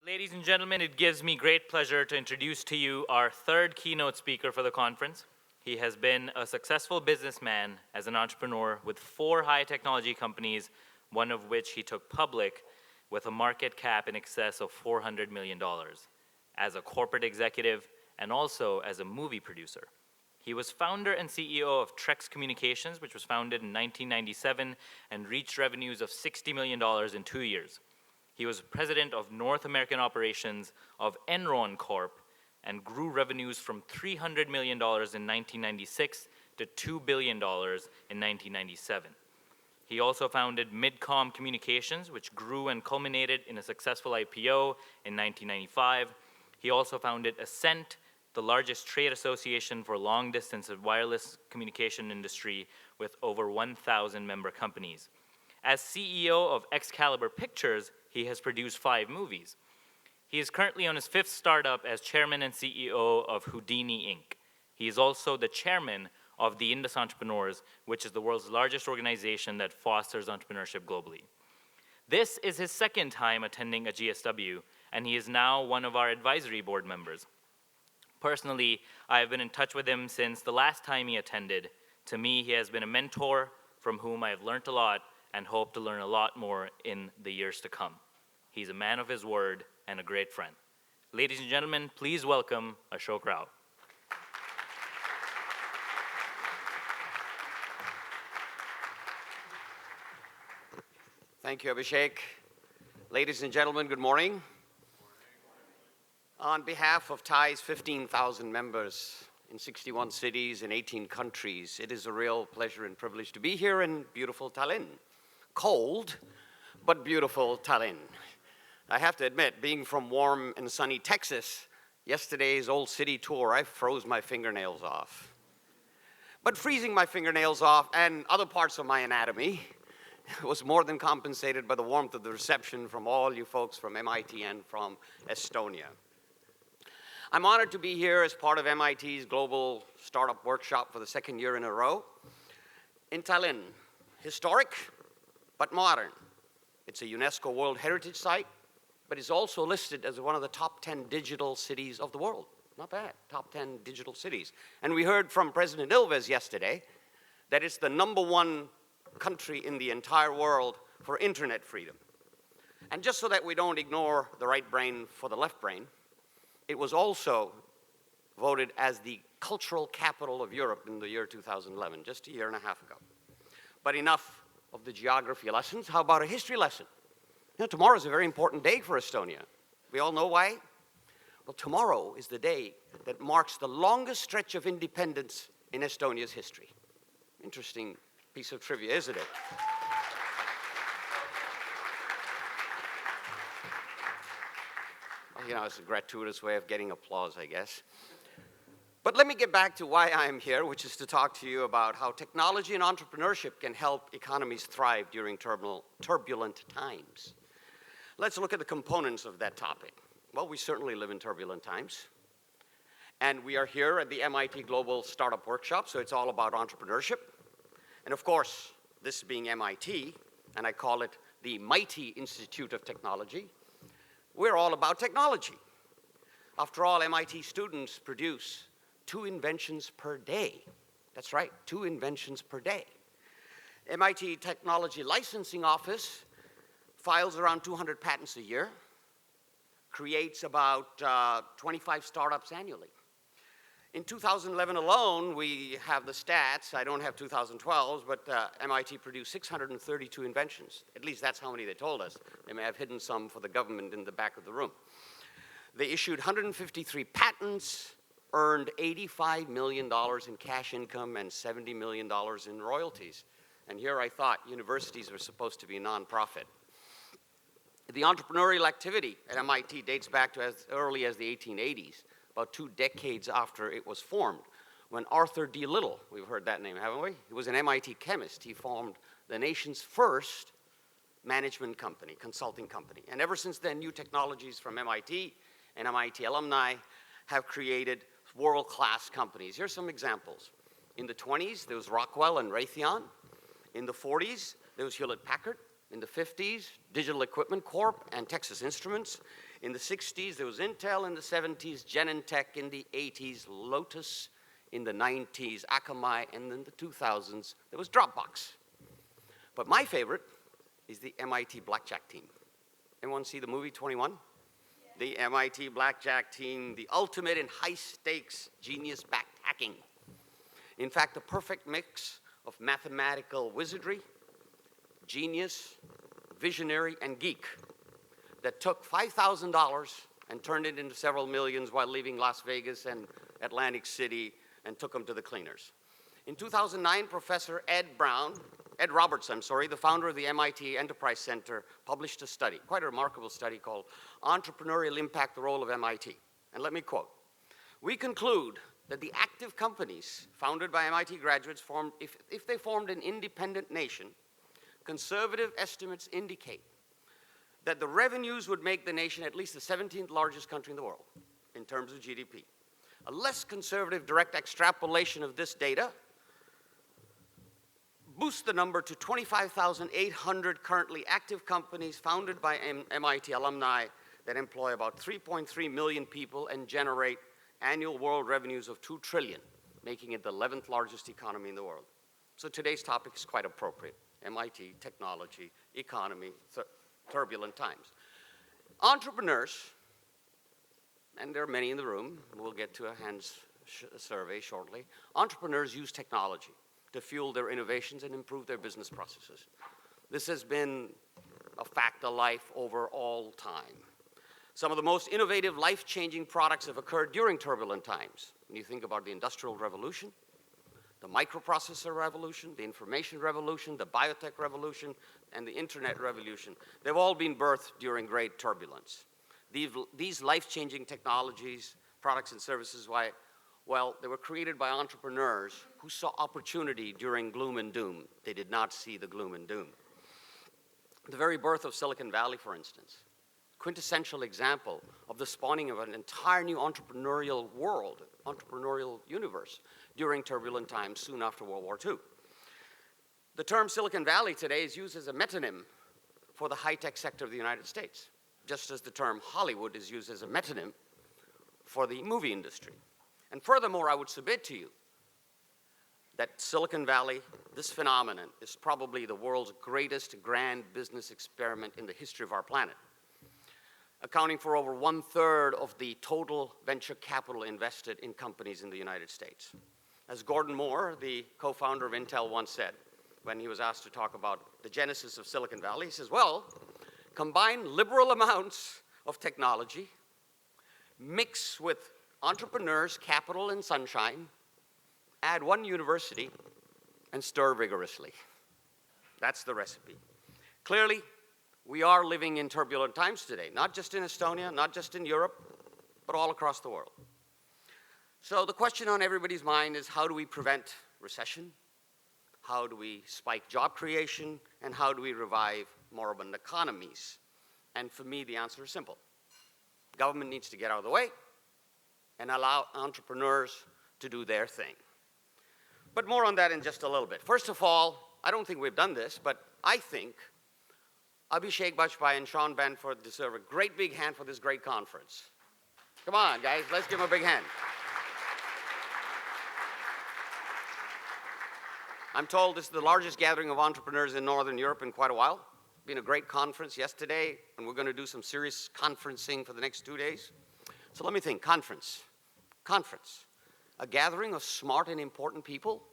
Ladies and gentlemen, it gives me great pleasure to introduce to you our third keynote speaker for the conference. He has been a successful businessman as an entrepreneur with 4 high technology companies, one of which he took public with a market cap in excess of $400 million, as a corporate executive and also as a movie producer. He was founder and CEO of Trex Communications, which was founded in 1997 and reached revenues of $60 million in 2 years. He was president of North American operations of Enron Corp. And grew revenues from $300 million in 1996 to $2 billion in 1997. He also founded Midcom Communications, which grew and culminated in a successful IPO in 1995. He also founded Ascent, the largest trade association for long-distance wireless communication industry with over 1,000 member companies. As CEO of Excalibur Pictures, he has produced 5 movies. He is currently on his 5th startup as chairman and CEO of Houdini Inc. He is also the chairman of the Indus Entrepreneurs, which is the world's largest organization that fosters entrepreneurship globally. This is his 2nd time attending a GSW, and he is now one of our advisory board members. Personally, I have been in touch with him since the last time he attended. To me, he has been a mentor from whom I have learned a lot and hope to learn a lot more in the years to come. He's a man of his word and a great friend. Ladies and gentlemen, please welcome Ashok Rao. Thank you, Abhishek. Ladies and gentlemen, good morning. On behalf of TIE's 15,000 members in 61 cities and 18 countries, it is a real pleasure and privilege to be here in beautiful Tallinn. Cold, but beautiful Tallinn. I have to admit, being from warm and sunny Texas, yesterday's Old City tour, I froze my fingernails off. But freezing my fingernails off and other parts of my anatomy was more than compensated by the warmth of the reception from all you folks from MIT and from Estonia. I'm honored to be here as part of MIT's Global Startup Workshop for the 2nd year in a row in Tallinn. Historic, but modern. It's a UNESCO World Heritage Site, but it's also listed as one of the top 10 digital cities of the world. Not bad, top 10 digital cities. And we heard from President Ilves yesterday that it's the #1 country in the entire world for internet freedom. And just so that we don't ignore the right brain for the left brain, it was also voted as the cultural capital of Europe in the year 2011, just a year and a half ago. But enough of the geography lessons. How about a history lesson? You know, tomorrow is a very important day for Estonia. We all know why? Well, tomorrow is the day that marks the longest stretch of independence in Estonia's history. Interesting piece of trivia, isn't it? Well, you know, it's a gratuitous way of getting applause, I guess. But let me get back to why I am here, which is to talk to you about how technology and entrepreneurship can help economies thrive during turbulent times. Let's look at the components of that topic. Well, we certainly live in turbulent times. And we are here at the MIT Global Startup Workshop, so it's all about entrepreneurship. And of course, this being MIT, and I call it the Mighty Institute of Technology, we're all about technology. After all, MIT students produce 2 inventions per day. That's right, 2 inventions per day. MIT Technology Licensing Office files around 200 patents a year, creates about 25 startups annually. In 2011 alone, we have the stats. I don't have 2012's, but MIT produced 632 inventions. At least that's how many they told us. They may have hidden some for the government in the back of the room. They issued 153 patents, earned $85 million in cash income and $70 million in royalties. And here I thought universities were supposed to be a nonprofit. The entrepreneurial activity at MIT dates back to as early as the 1880s, about 2 decades after it was formed, when Arthur D. Little, we've heard that name, haven't we? He was an MIT chemist. He formed the nation's first management company, consulting company. And ever since then, new technologies from MIT and MIT alumni have created world-class companies. Here's some examples. In the 20s, there was Rockwell and Raytheon. In the 40s, There was Hewlett-Packard. In the 50s, Digital Equipment Corp. And Texas Instruments. In the 60s, there was Intel. In the 70s, Genentech. In the 80s, Lotus. In the 90s, Akamai. And in the 2000s, there was Dropbox. But my favorite is the MIT Blackjack team. Anyone see the movie 21? The MIT Blackjack team, the ultimate in high-stakes, genius-backed hacking. In fact, the perfect mix of mathematical wizardry, genius, visionary, and geek that took $5,000 and turned it into several millions while leaving Las Vegas and Atlantic City and took them to the cleaners. In 2009, Professor Ed Roberts, the founder of the MIT Enterprise Center, published a study, quite a remarkable study called Entrepreneurial Impact, the Role of MIT. And let me quote, "We conclude that the active companies founded by MIT graduates if they formed an independent nation, conservative estimates indicate that the revenues would make the nation at least the 17th largest country in the world in terms of GDP. A less conservative direct extrapolation of this data boosts the number to 25,800 currently active companies founded by MIT alumni that employ about 3.3 million people and generate annual world revenues of $2 trillion, making it the 11th largest economy in the world." So today's topic is quite appropriate. MIT, technology, economy, turbulent times. Entrepreneurs, and there are many in the room, we'll get to a hands survey shortly, entrepreneurs use technology to fuel their innovations and improve their business processes. This has been a fact of life over all time. Some of the most innovative, life-changing products have occurred during turbulent times. When you think about the Industrial Revolution, the microprocessor revolution, the information revolution, the biotech revolution, and the internet revolution, they've all been birthed during great turbulence. These life-changing technologies, products and services, well, they were created by entrepreneurs who saw opportunity during gloom and doom. They did not see the gloom and doom. The very birth of Silicon Valley, for instance, quintessential example of the spawning of an entire new entrepreneurial world, entrepreneurial universe during turbulent times soon after World War II. The term Silicon Valley today is used as a metonym for the high-tech sector of the United States, just as the term Hollywood is used as a metonym for the movie industry. And furthermore, I would submit to you that Silicon Valley, this phenomenon, is probably the world's greatest grand business experiment in the history of our planet, accounting for over 1/3 of the total venture capital invested in companies in the United States. As Gordon Moore, the co-founder of Intel, once said, when he was asked to talk about the genesis of Silicon Valley, he says, well, combine liberal amounts of technology, mix with entrepreneurs, capital, and sunshine, add one university, and stir vigorously. That's the recipe. Clearly, we are living in turbulent times today, not just in Estonia, not just in Europe, but all across the world. So the question on everybody's mind is, how do we prevent recession? How do we spike job creation? And how do we revive moribund economies? And for me, the answer is simple. Government needs to get out of the way and allow entrepreneurs to do their thing. But more on that in just a little bit. First of all, I don't think we've done this, but I think Abhishek Bajpai and Sean Banford deserve a great big hand for this great conference. Come on, guys, let's give them a big hand. I'm told this is the largest gathering of entrepreneurs in Northern Europe in quite a while. Been a great conference yesterday, and we're going to do some serious conferencing for the next 2 days. So let me think, conference, a gathering of smart and important people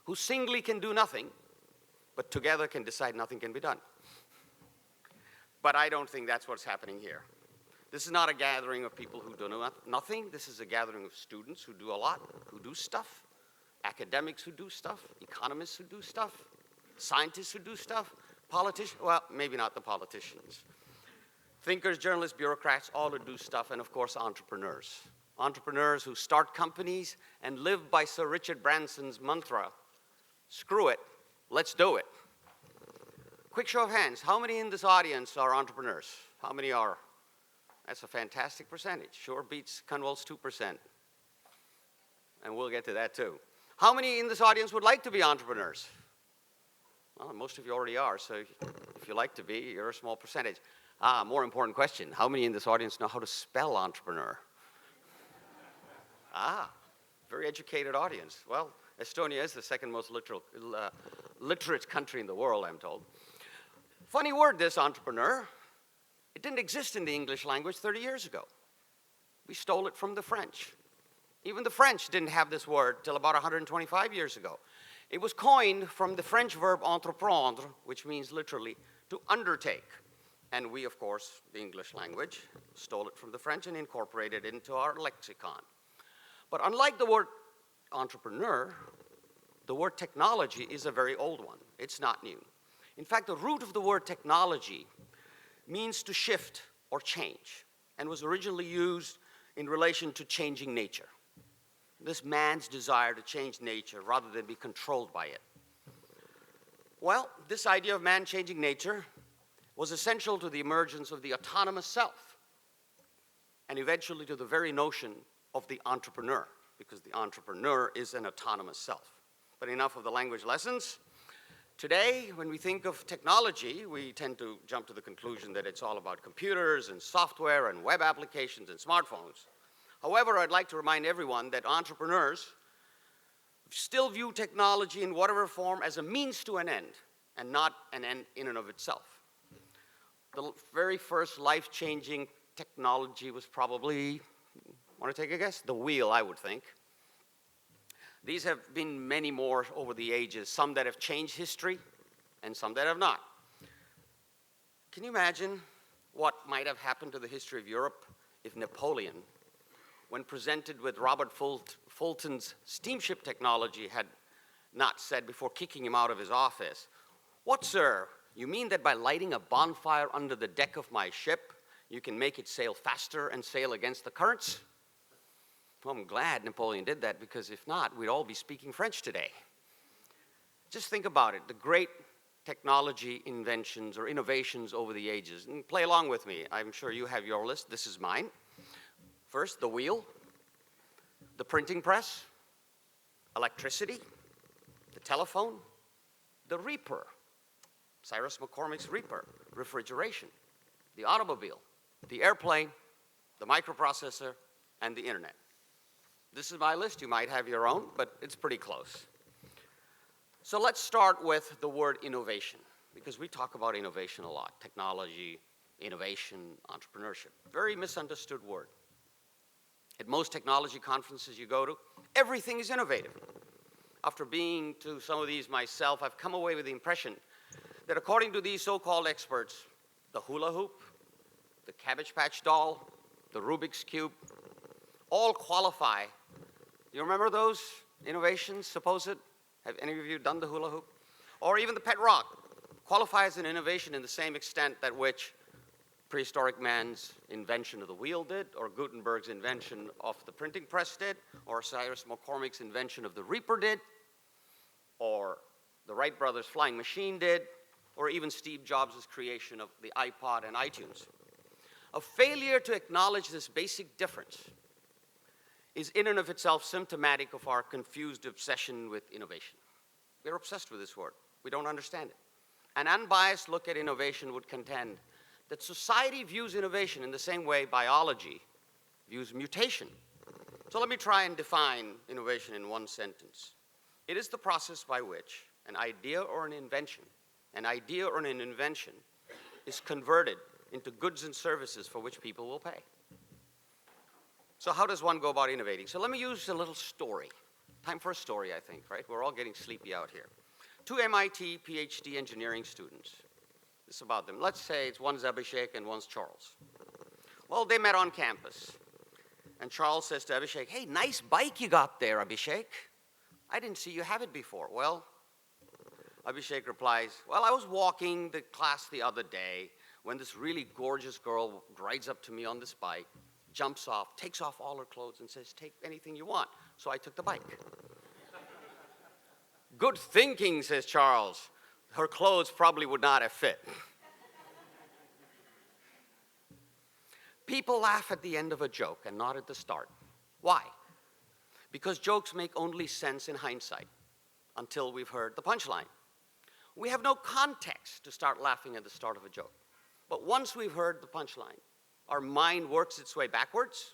who singly can do nothing, but together can decide nothing can be done. But I don't think that's what's happening here. This is not a gathering of people who do nothing. This is a gathering of students who do a lot, who do stuff, academics who do stuff, economists who do stuff, scientists who do stuff, politicians, well, maybe not the politicians. Thinkers, journalists, bureaucrats, all who do stuff, and of course, entrepreneurs. Entrepreneurs who start companies and live by Sir Richard Branson's mantra, screw it, let's do it. Quick show of hands, how many in this audience are entrepreneurs? How many are? That's a fantastic percentage. Sure beats Kunwal's 2%. And we'll get to that too. How many in this audience would like to be entrepreneurs? Well, most of you already are, so if you like to be, you're a small percentage. More important question. How many in this audience know how to spell entrepreneur? Very educated audience. Well, Estonia is the second most literate country in the world, I'm told. Funny word, this entrepreneur. It didn't exist in the English language 30 years ago. We stole it from the French. Even the French didn't have this word till about 125 years ago. It was coined from the French verb entreprendre, which means literally to undertake. And we, of course, the English language, stole it from the French and incorporated it into our lexicon. But unlike the word entrepreneur, the word technology is a very old one. It's not new. In fact, the root of the word technology means to shift or change, and was originally used in relation to changing nature. This man's desire to change nature rather than be controlled by it. Well, this idea of man changing nature was essential to the emergence of the autonomous self, and eventually to the very notion of the entrepreneur, because the entrepreneur is an autonomous self. But enough of the language lessons. Today, when we think of technology, we tend to jump to the conclusion that it's all about computers and software and web applications and smartphones. However, I'd like to remind everyone that entrepreneurs still view technology in whatever form as a means to an end, and not an end in and of itself. The very first life-changing technology was probably, want to take a guess? The wheel, I would think. These have been many more over the ages, some that have changed history and some that have not. Can you imagine what might have happened to the history of Europe if Napoleon, when presented with Robert Fulton's steamship technology, had not said before kicking him out of his office, "What, sir, you mean that by lighting a bonfire under the deck of my ship, you can make it sail faster and sail against the currents?" Well, I'm glad Napoleon did that, because if not, we'd all be speaking French today. Just think about it, the great technology inventions or innovations over the ages. And play along with me. I'm sure you have your list. This is mine. First, the wheel, the printing press, electricity, the telephone, the Reaper, Cyrus McCormick's Reaper, refrigeration, the automobile, the airplane, the microprocessor, and the internet. This is my list. You might have your own, but it's pretty close. So let's start with the word innovation, because we talk about innovation a lot. Technology, innovation, entrepreneurship. Very misunderstood word. At most technology conferences you go to, everything is innovative. After being to some of these myself, I've come away with the impression that according to these so-called experts, the hula hoop, the Cabbage Patch doll, the Rubik's Cube, all qualify. You remember those innovations, supposed? Have any of you done the hula hoop? Or even the pet rock qualify as an innovation in the same extent that which prehistoric man's invention of the wheel did, or Gutenberg's invention of the printing press did, or Cyrus McCormick's invention of the Reaper did, or the Wright brothers' flying machine did, or even Steve Jobs' creation of the iPod and iTunes. A failure to acknowledge this basic difference is in and of itself symptomatic of our confused obsession with innovation. We're obsessed with this word. We don't understand it. An unbiased look at innovation would contend that society views innovation in the same way biology views mutation. So let me try and define innovation in one sentence. It is the process by which an idea or an invention is converted into goods and services for which people will pay. So how does one go about innovating? So let me use a little story. Time for a story, I think, right? We're all getting sleepy out here. Two MIT PhD engineering students. This is about them. Let's say one's Abhishek and one's Charles. Well, they met on campus. And Charles says to Abhishek, "Hey, nice bike you got there, Abhishek. I didn't see you have it before." Well, Abhishek replies, "Well, I was walking the class the other day when this really gorgeous girl rides up to me on this bike, jumps off, takes off all her clothes, and says, 'Take anything you want.' So I took the bike." "Good thinking," says Charles. "Her clothes probably would not have fit." People laugh at the end of a joke and not at the start. Why? Because jokes make only sense in hindsight until we've heard the punchline. We have no context to start laughing at the start of a joke. But once we've heard the punchline, our mind works its way backwards,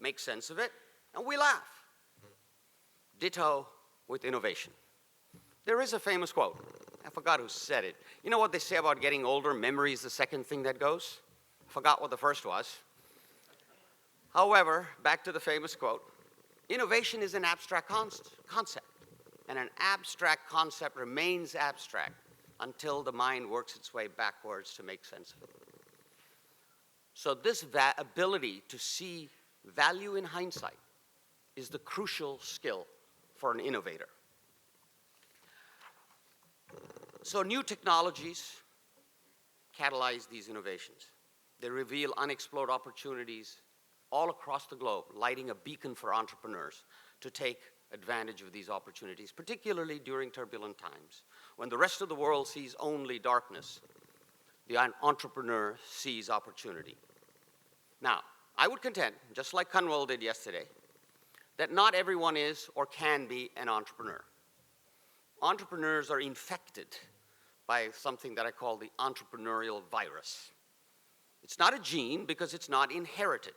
makes sense of it, and we laugh. Ditto with innovation. There is a famous quote. I forgot who said it. You know what they say about getting older? Memory is the second thing that goes. I forgot what the first was. However, back to the famous quote, innovation is an abstract concept. And an abstract concept remains abstract until the mind works its way backwards to make sense of it. So this ability to see value in hindsight is the crucial skill for an innovator. So new technologies catalyze these innovations. They reveal unexplored opportunities all across the globe, lighting a beacon for entrepreneurs to take advantage of these opportunities, particularly during turbulent times. When the rest of the world sees only darkness, the entrepreneur sees opportunity. Now, I would contend, just like Kunwal did yesterday, that not everyone is or can be an entrepreneur. Entrepreneurs are infected by something that I call the entrepreneurial virus. It's not a gene because it's not inherited.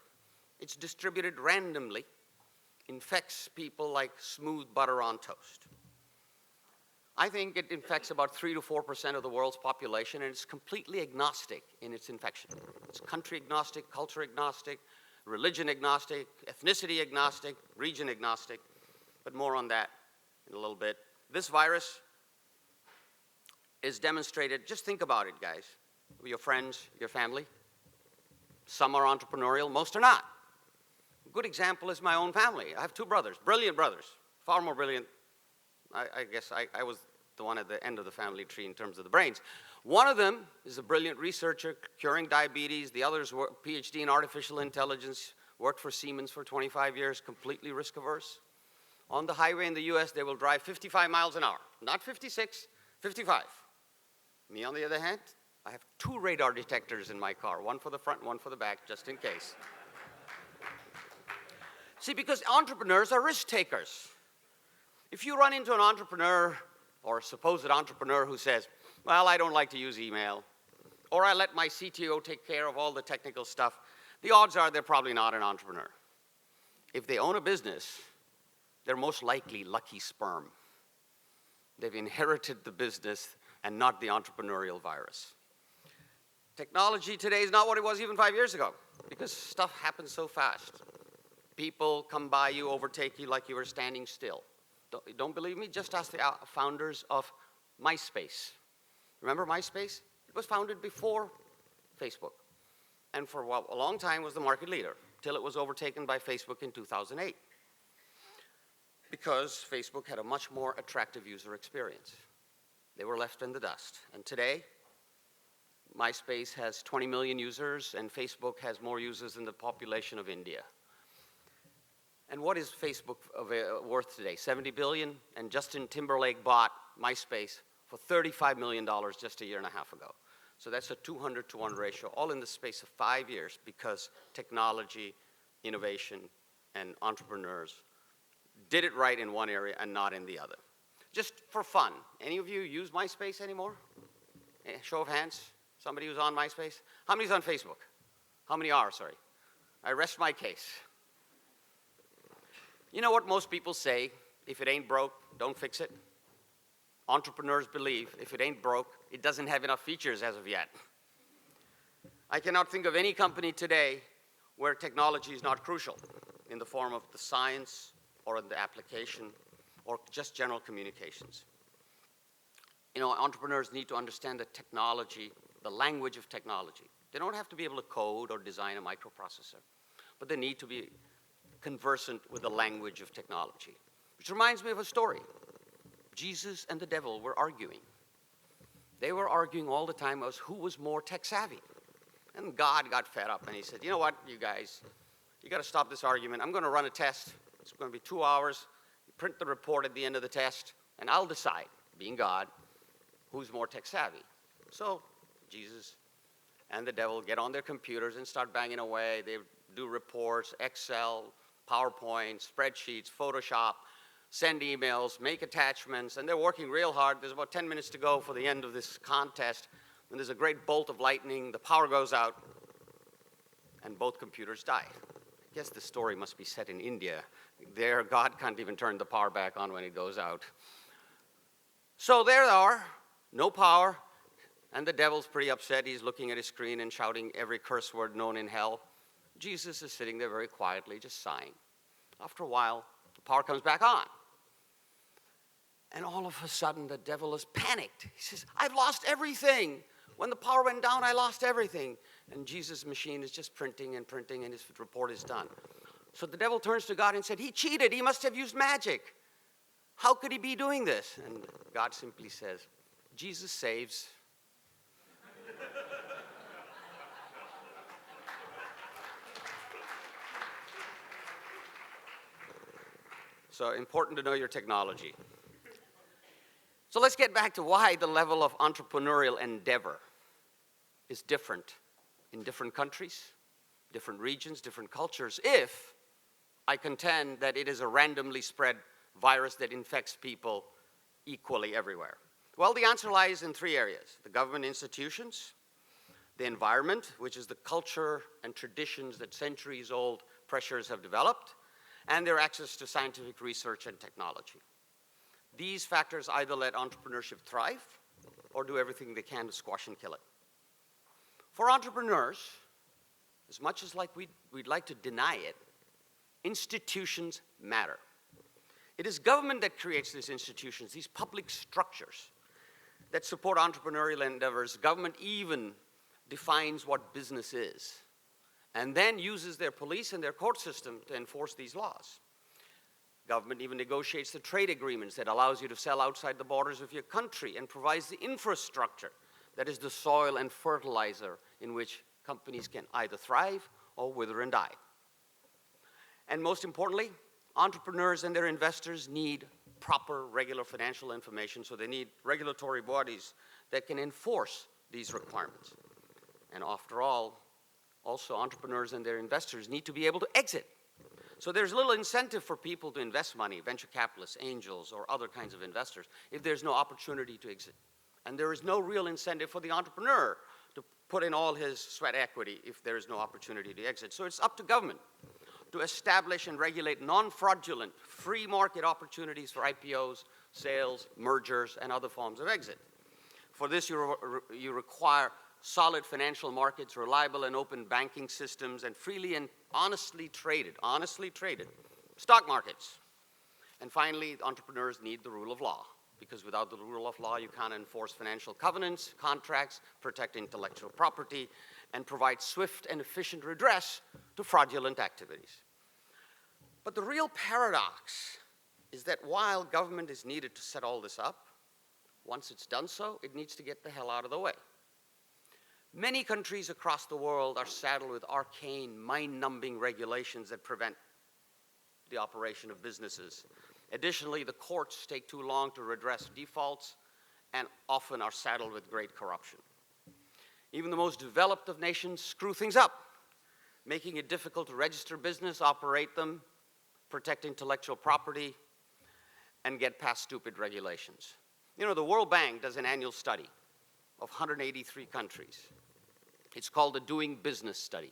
It's distributed randomly, infects people like smooth butter on toast. I think it infects about 3 to 4% of the world's population, and it's completely agnostic in its infection. It's country agnostic, culture agnostic, religion agnostic, ethnicity agnostic, region agnostic, but more on that in a little bit. This virus is demonstrated, just think about it, guys. Your friends, your family. Some are entrepreneurial, most are not. A good example is my own family. I have 2 brothers, brilliant brothers, far more brilliant. I guess I was the one at the end of the family tree in terms of the brains. One of them is a brilliant researcher curing diabetes. The other is a PhD in artificial intelligence, worked for Siemens for 25 years, completely risk averse. On the highway in the US, they will drive 55 miles an hour, not 56, 55. Me, on the other hand, I have 2 radar detectors in my car, one for the front, one for the back, just in case. See, because entrepreneurs are risk takers. If you run into an entrepreneur or a supposed entrepreneur who says, well, I don't like to use email, or I let my CTO take care of all the technical stuff, the odds are they're probably not an entrepreneur. If they own a business, they're most likely lucky sperm. They've inherited the business and not the entrepreneurial virus. Technology today is not what it was even 5 years ago, because stuff happens so fast. People come by you, overtake you like you were standing still. Don't believe me? Just ask the founders of MySpace. Remember MySpace? It was founded before Facebook. And for a long time was the market leader, till it was overtaken by Facebook in 2008. Because Facebook had a much more attractive user experience. They were left in the dust. And today, MySpace has 20 million users, and Facebook has more users than the population of India. And what is Facebook worth today? 70 billion, and Justin Timberlake bought MySpace for $35 million just a year and a half ago. So that's a 200-to-1 ratio, all in the space of 5 years, because technology, innovation, and entrepreneurs did it right in one area and not in the other. Just for fun, any of you use MySpace anymore? Show of hands, somebody who's on MySpace? How many's on Facebook? How many are, sorry? I rest my case. You know what most people say? If it ain't broke, don't fix it. Entrepreneurs believe if it ain't broke, it doesn't have enough features as of yet. I cannot think of any company today where technology is not crucial in the form of the science or in the application or just general communications. You know, entrepreneurs need to understand the technology, the language of technology. They don't have to be able to code or design a microprocessor, but they need to be conversant with the language of technology. Which reminds me of a story. Jesus and the devil were arguing. They were arguing all the time as who was more tech savvy. And God got fed up and he said, you know what, you guys, you got to stop this argument. I'm going to run a test. It's going to be 2 hours. You print the report at the end of the test, and I'll decide, being God, who's more tech savvy. So Jesus and the devil get on their computers and start banging away. They do reports, Excel, PowerPoint, spreadsheets, Photoshop. send emails, make attachments, and they're working real hard. There's about 10 minutes to go for the end of this contest, and there's a great bolt of lightning, the power goes out, and both computers die. I guess the story must be set in India. There, God can't even turn the power back on when it goes out. So there they are, no power, and the devil's pretty upset. He's looking at his screen and shouting every curse word known in hell. Jesus is sitting there very quietly, just sighing. After a while, the power comes back on. And all of a sudden, the devil is panicked. He says, I've lost everything. When the power went down, I lost everything. And Jesus' machine is just printing, and his report is done. So the devil turns to God and said, he cheated. He must have used magic. How could he be doing this? And God simply says, Jesus saves. So important to know your technology. So let's get back to why the level of entrepreneurial endeavor is different in different countries, different regions, different cultures, if I contend that it is a randomly spread virus that infects people equally everywhere. Well, the answer lies in three areas: the government institutions, the environment, which is the culture and traditions that centuries-old pressures have developed, and their access to scientific research and technology. These factors either let entrepreneurship thrive or do everything they can to squash and kill it. For entrepreneurs, as much as we'd like to deny it, institutions matter. It is government that creates these institutions, these public structures that support entrepreneurial endeavors. Government even defines what business is, and then uses their police and their court system to enforce these laws. Government even negotiates the trade agreements that allows you to sell outside the borders of your country and provides the infrastructure that is the soil and fertilizer in which companies can either thrive or wither and die. And most importantly, entrepreneurs and their investors need proper regular financial information, so they need regulatory bodies that can enforce these requirements. And after all, also entrepreneurs and their investors need to be able to exit. So there's little incentive for people to invest money, venture capitalists, angels, or other kinds of investors, if there's no opportunity to exit. And there is no real incentive for the entrepreneur to put in all his sweat equity if there is no opportunity to exit. So it's up to government to establish and regulate non-fraudulent, free market opportunities for IPOs, sales, mergers, and other forms of exit. For this, you require solid financial markets, reliable and open banking systems, and freely and honestly traded stock markets. And finally, entrepreneurs need the rule of law, because without the rule of law, you can't enforce financial covenants, contracts, protect intellectual property, and provide swift and efficient redress to fraudulent activities. But the real paradox is that while government is needed to set all this up, once it's done so, it needs to get the hell out of the way. Many countries across the world are saddled with arcane, mind-numbing regulations that prevent the operation of businesses. Additionally, the courts take too long to redress defaults and often are saddled with great corruption. Even the most developed of nations screw things up, making it difficult to register business, operate them, protect intellectual property, and get past stupid regulations. You know, the World Bank does an annual study of 183 countries. It's called the Doing Business Study.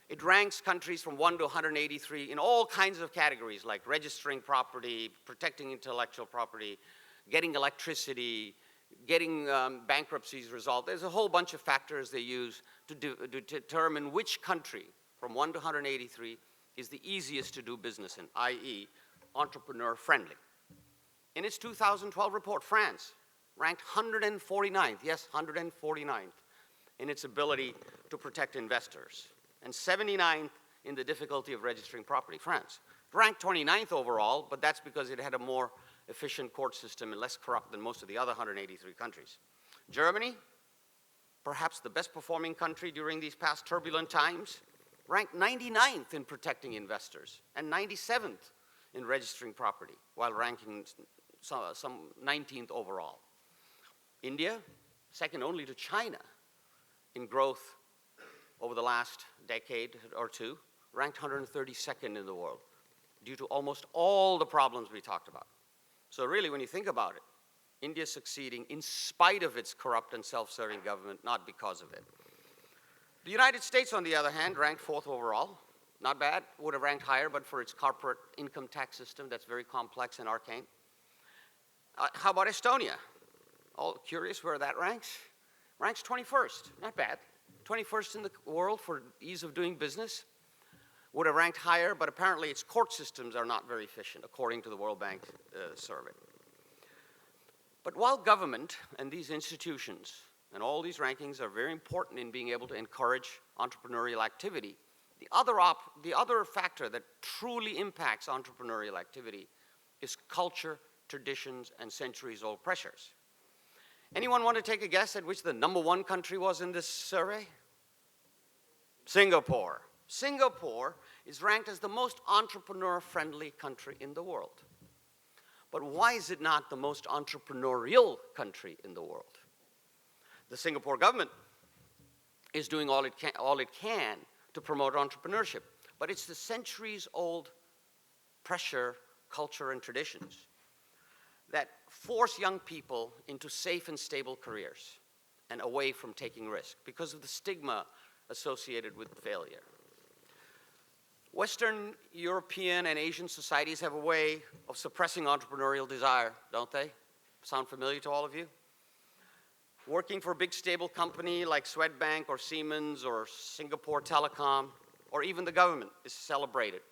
It ranks countries from 1 to 183 in all kinds of categories, like registering property, protecting intellectual property, getting electricity, getting bankruptcies resolved. There's a whole bunch of factors they use to determine which country from 1 to 183 is the easiest to do business in, i.e., entrepreneur-friendly. In its 2012 report, France ranked 149th, yes, 149th, in its ability to protect investors, and 79th in the difficulty of registering property. France ranked 29th overall, but that's because it had a more efficient court system and less corrupt than most of the other 183 countries. Germany, perhaps the best performing country during these past turbulent times, ranked 99th in protecting investors and 97th in registering property, while ranking some 19th overall. India, second only to China in growth over the last decade or two, ranked 132nd in the world. due to almost all the problems we talked about. So really, when you think about it, India is succeeding in spite of its corrupt and self-serving government, not because of it. The United States, on the other hand, ranked 4th overall. Not bad. Would have ranked higher, but for its corporate income tax system that's very complex and arcane. How about Estonia? All curious where that ranks? Ranks 21st. Not bad. 21st in the world for ease of doing business. Would have ranked higher, but apparently its court systems are not very efficient, according to the World Bank survey. But while government and these institutions and all these rankings are very important in being able to encourage entrepreneurial activity, the other factor that truly impacts entrepreneurial activity is culture, traditions, and centuries-old pressures. Anyone want to take a guess at which the #1 country was in this survey? Singapore. Singapore is ranked as the most entrepreneur-friendly country in the world. But why is it not the most entrepreneurial country in the world? The Singapore government is doing all it can to promote entrepreneurship, but it's the centuries-old pressure, culture, and traditions that force young people into safe and stable careers and away from taking risk because of the stigma associated with failure. Western European and Asian societies have a way of suppressing entrepreneurial desire, don't they? Sound familiar to all of you? Working for a big stable company like Swedbank or Siemens or Singapore Telecom or even the government is celebrated.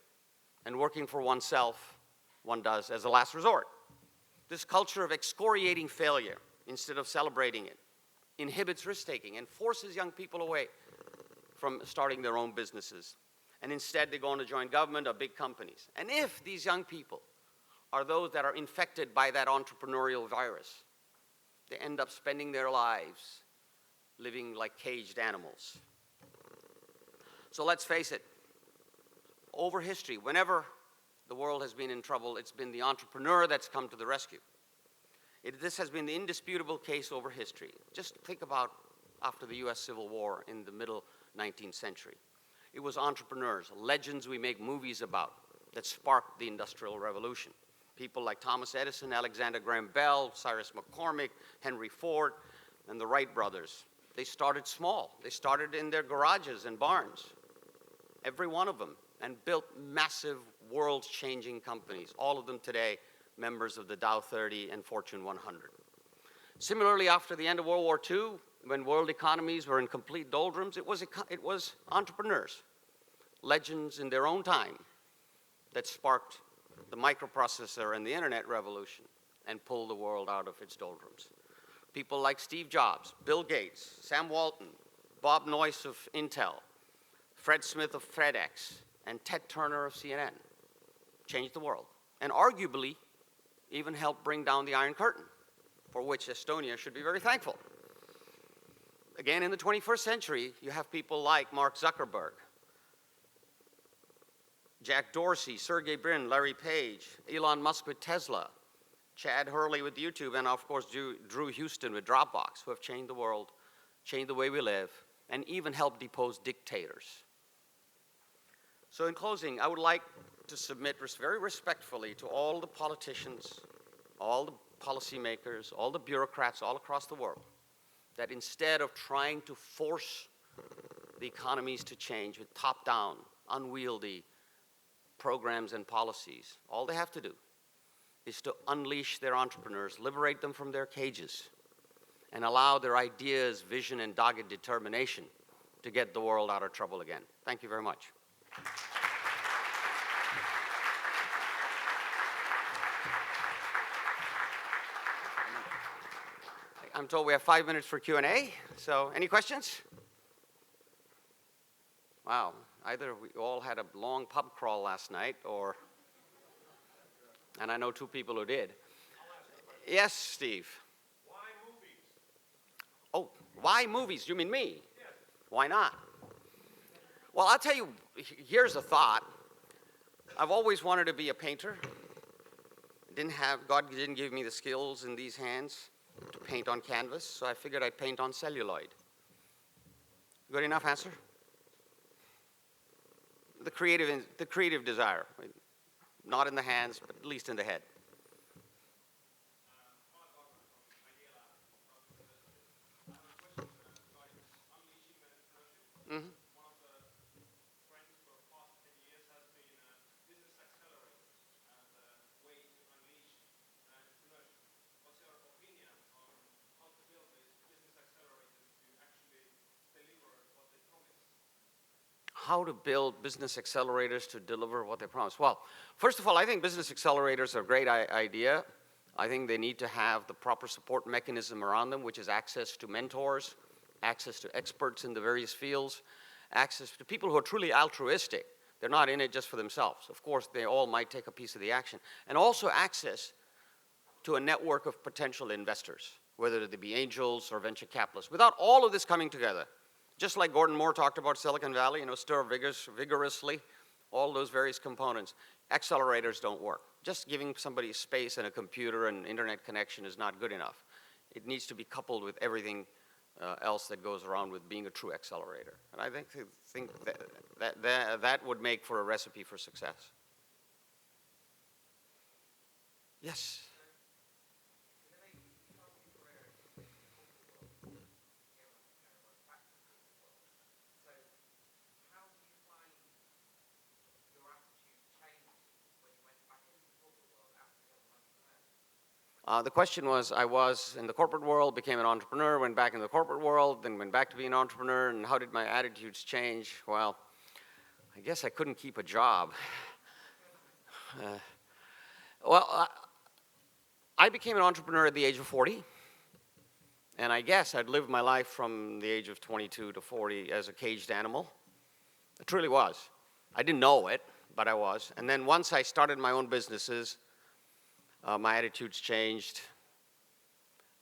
And working for oneself, one does as a last resort. This culture of excoriating failure instead of celebrating it inhibits risk-taking and forces young people away from starting their own businesses. And instead, they go on to join government or big companies. And if these young people are those that are infected by that entrepreneurial virus, they end up spending their lives living like caged animals. So let's face it, over history, whenever the world has been in trouble, it's been the entrepreneur that's come to the rescue. This has been the indisputable case over history. Just think about after the US Civil War in the middle 19th century. It was entrepreneurs, legends we make movies about, that sparked the Industrial Revolution. People like Thomas Edison, Alexander Graham Bell, Cyrus McCormick, Henry Ford, and the Wright brothers. They started small. They started in their garages and barns, every one of them, and built massive world-changing companies, all of them today members of the Dow 30 and Fortune 100. Similarly, after the end of World War II, when world economies were in complete doldrums, it was entrepreneurs, legends in their own time, that sparked the microprocessor and the internet revolution and pulled the world out of its doldrums. People like Steve Jobs, Bill Gates, Sam Walton, Bob Noyce of Intel, Fred Smith of FedEx, and Ted Turner of CNN changed the world, and arguably even helped bring down the Iron Curtain, for which Estonia should be very thankful. Again, in the 21st century, you have people like Mark Zuckerberg, Jack Dorsey, Sergey Brin, Larry Page, Elon Musk with Tesla, Chad Hurley with YouTube, and of course Drew Houston with Dropbox, who have changed the world, changed the way we live, and even helped depose dictators. So in closing, I would like to submit very respectfully to all the politicians, all the policymakers, all the bureaucrats all across the world, that instead of trying to force the economies to change with top-down, unwieldy programs and policies, all they have to do is to unleash their entrepreneurs, liberate them from their cages, and allow their ideas, vision, and dogged determination to get the world out of trouble again. Thank you very much. I'm told we have 5 minutes for Q&A, so any questions? Wow, either we all had a long pub crawl last night, or, and I know two people who did. Yes, Steve? Why movies? Oh, why movies? You mean me? Yes. Why not? Well, I'll tell you, here's a thought. I've always wanted to be a painter. God didn't give me the skills in these hands to paint on canvas, so I figured I'd paint on celluloid. Good enough answer? The creative desire. not in the hands, but at least in the head. Mm-hmm. How to build business accelerators to deliver what they promise. Well, first of all, I think business accelerators are a great idea. I think they need to have the proper support mechanism around them, which is access to mentors, access to experts in the various fields, access to people who are truly altruistic. They're not in it just for themselves. Of course, they all might take a piece of the action. And also access to a network of potential investors, whether they be angels or venture capitalists. Without all of this coming together, just like Gordon Moore talked about Silicon Valley, stir vigorously, all those various components, accelerators don't work. Just giving somebody space and a computer and internet connection is not good enough. It needs to be coupled with everything else that goes around with being a true accelerator. And I think that would make for a recipe for success. Yes? The question was, I was in the corporate world, became an entrepreneur, went back in the corporate world, then went back to being an entrepreneur, and how did my attitudes change? Well, I guess I couldn't keep a job. I became an entrepreneur at the age of 40, and I guess I'd lived my life from the age of 22 to 40 as a caged animal. It truly was. I didn't know it, but I was. And then once I started my own businesses, my attitudes changed.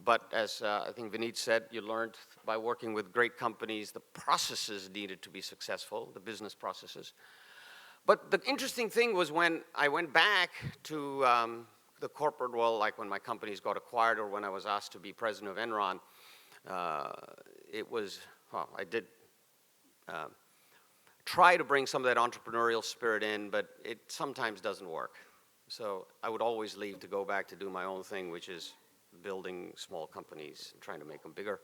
But as I think Vineet said, you learned by working with great companies, the processes needed to be successful, the business processes. But the interesting thing was when I went back to the corporate world, like when my companies got acquired or when I was asked to be president of Enron, I did try to bring some of that entrepreneurial spirit in, but it sometimes doesn't work. So I would always leave to go back to do my own thing, which is building small companies and trying to make them bigger.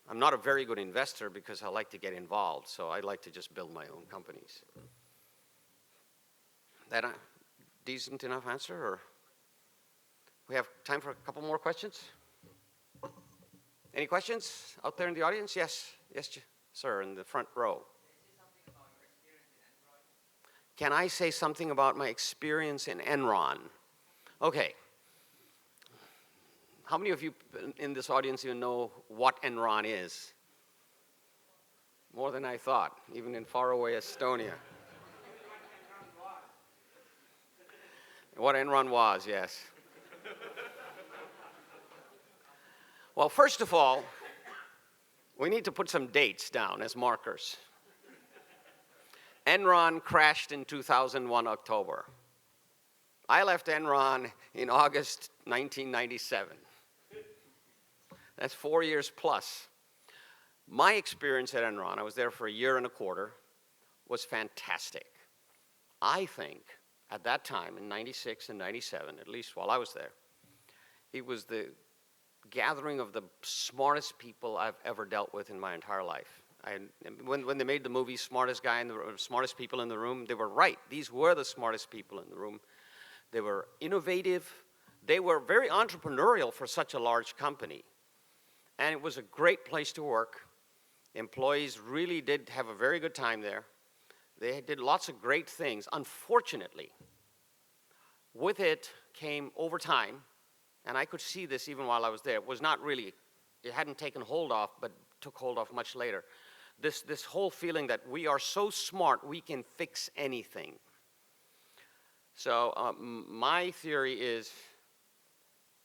I'm not a very good investor because I like to get involved, so I like to just build my own companies. That a decent enough answer, or we have time for a couple more questions? Any questions out there in the audience? Yes, sir, in the front row. Can I say something about my experience in Enron? Okay. How many of you in this audience even know what Enron is? More than I thought, even in faraway Estonia. What Enron was, yes. Well, first of all, we need to put some dates down as markers. Enron crashed in 2001 October. I left Enron in August 1997. That's 4 years plus. My experience at Enron, I was there for a year and a quarter, was fantastic. I think at that time, in 96 and 97, at least while I was there, it was the gathering of the smartest people I've ever dealt with in my entire life. When they made the movie Smartest People in the Room, they were right. These were the smartest people in the room. They were innovative. They were very entrepreneurial for such a large company. And it was a great place to work. Employees really did have a very good time there. They did lots of great things. Unfortunately, with it came over time, and I could see this even while I was there. It hadn't taken hold of, but took hold of much later. This whole feeling that we are so smart, we can fix anything. So my theory is,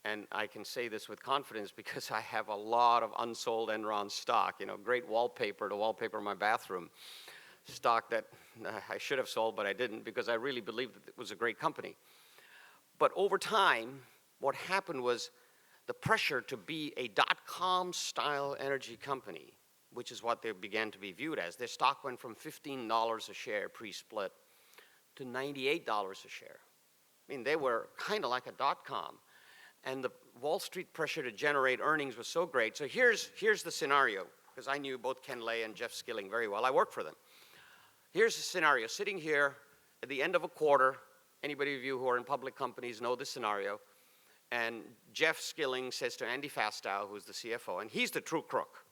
and I can say this with confidence because I have a lot of unsold Enron stock, great wallpaper to wallpaper my bathroom, stock that I should have sold, but I didn't because I really believed that it was a great company. But over time, what happened was the pressure to be a dot-com style energy company, which is what they began to be viewed as. Their stock went from $15 a share pre-split to $98 a share. I mean, they were kind of like a dot-com. And the Wall Street pressure to generate earnings was so great. So here's the scenario, because I knew both Ken Lay and Jeff Skilling very well. I worked for them. Here's the scenario. Sitting here at the end of a quarter, anybody of you who are in public companies know this scenario, and Jeff Skilling says to Andy Fastow, who's the CFO, and he's the true crook.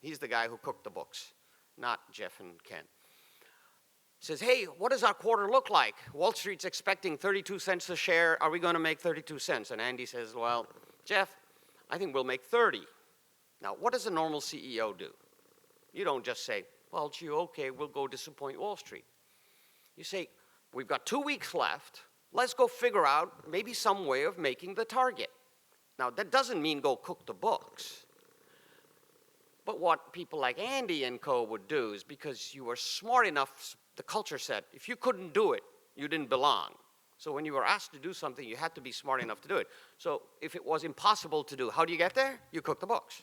He's the guy who cooked the books, not Jeff and Ken. Says, hey, what does our quarter look like? Wall Street's expecting 32 cents a share. Are we going to make 32 cents? And Andy says, well, Jeff, I think we'll make 30. Now, what does a normal CEO do? You don't just say, well, gee, okay, we'll go disappoint Wall Street. You say, we've got 2 weeks left. Let's go figure out maybe some way of making the target. Now, that doesn't mean go cook the books. But what people like Andy and co would do is, because you were smart enough, the culture said, if you couldn't do it, you didn't belong. So when you were asked to do something, you had to be smart enough to do it. So if it was impossible to do, how do you get there? You cook the books.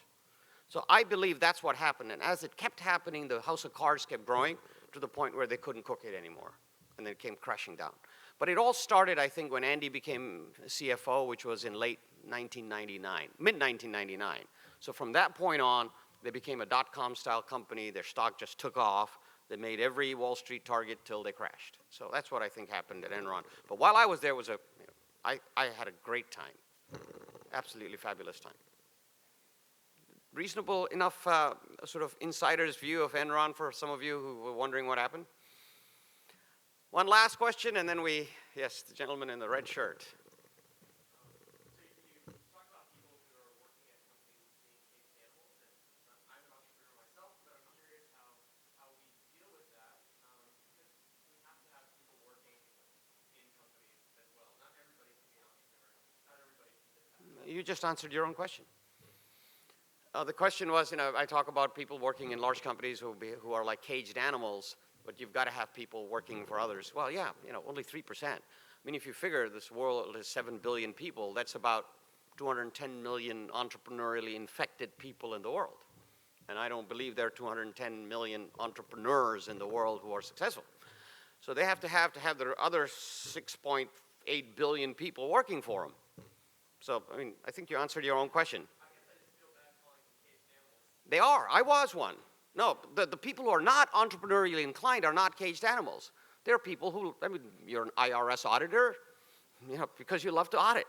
So I believe that's what happened. And as it kept happening, the house of cards kept growing to the point where they couldn't cook it anymore. And then it came crashing down. But it all started, I think, when Andy became CFO, which was in late 1999, mid-1999. So from that point on, they became a dot-com style company. Their stock just took off. They made every Wall Street target till they crashed. So that's what I think happened at Enron. But while I was there, I had a great time, absolutely fabulous time. Reasonable enough sort of insider's view of Enron for some of you who were wondering what happened? One last question, and then yes, the gentleman in the red shirt. You just answered your own question. The question was, I talk about people working in large companies who are like caged animals, but you've got to have people working for others. Well, yeah, only 3%. I mean, if you figure this world is 7 billion people, that's about 210 million entrepreneurially infected people in the world. And I don't believe there are 210 million entrepreneurs in the world who are successful. So they have to have their other 6.8 billion people working for them. So, I mean, I think you answered your own question. They are. I was one. No, the people who are not entrepreneurially inclined are not caged animals. They're people who, I mean, you're an IRS auditor, because you love to audit.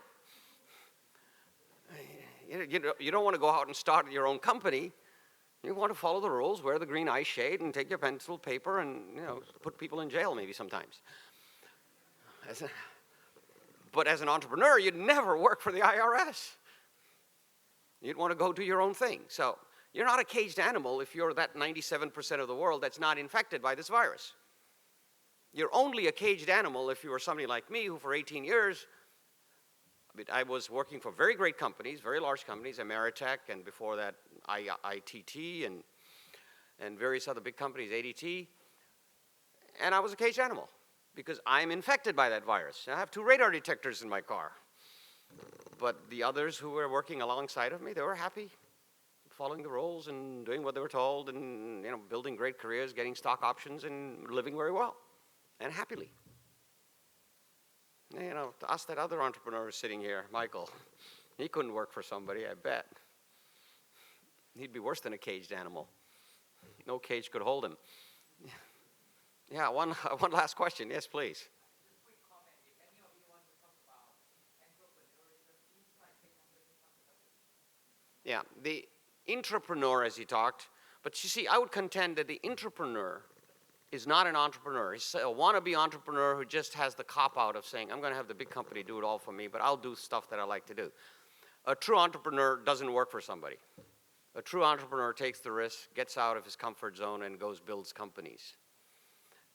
You don't want to go out and start your own company. You want to follow the rules, wear the green eye shade, and take your pencil, paper, and, put people in jail maybe sometimes. But as an entrepreneur, you'd never work for the IRS. You'd want to go do your own thing. So you're not a caged animal if you're that 97% of the world that's not infected by this virus. You're only a caged animal if you were somebody like me who for 18 years, I was working for very great companies, very large companies, Ameritech, and before that ITT, and various other big companies, ADT, and I was a caged animal, because I'm infected by that virus. I have 2 radar detectors in my car. But the others who were working alongside of me, they were happy, following the rules and doing what they were told, and building great careers, getting stock options, and living very well, and happily. To ask that other entrepreneur sitting here, Michael, he couldn't work for somebody, I bet. He'd be worse than a caged animal. No cage could hold him. Yeah, one last question. Yes, please. Just a quick comment. If any of you want to talk about entrepreneurship inside tech companies, talk about it. Yeah, the intrapreneur, as he talked, but you see, I would contend that the intrapreneur is not an entrepreneur. He's a wannabe entrepreneur who just has the cop-out of saying, I'm going to have the big company do it all for me, but I'll do stuff that I like to do. A true entrepreneur doesn't work for somebody. A true entrepreneur takes the risk, gets out of his comfort zone, and goes builds companies.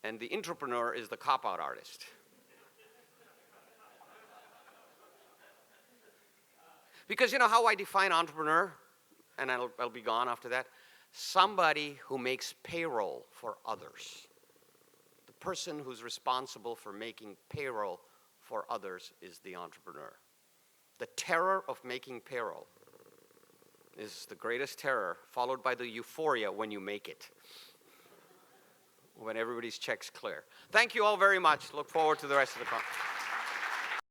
And the intrapreneur is the cop-out artist. Because how I define entrepreneur, and I'll be gone after that, somebody who makes payroll for others. The person who's responsible for making payroll for others is the entrepreneur. The terror of making payroll is the greatest terror, followed by the euphoria when you make it. when everybody's checks clear. Thank you all very much. Look forward to the rest of the conference.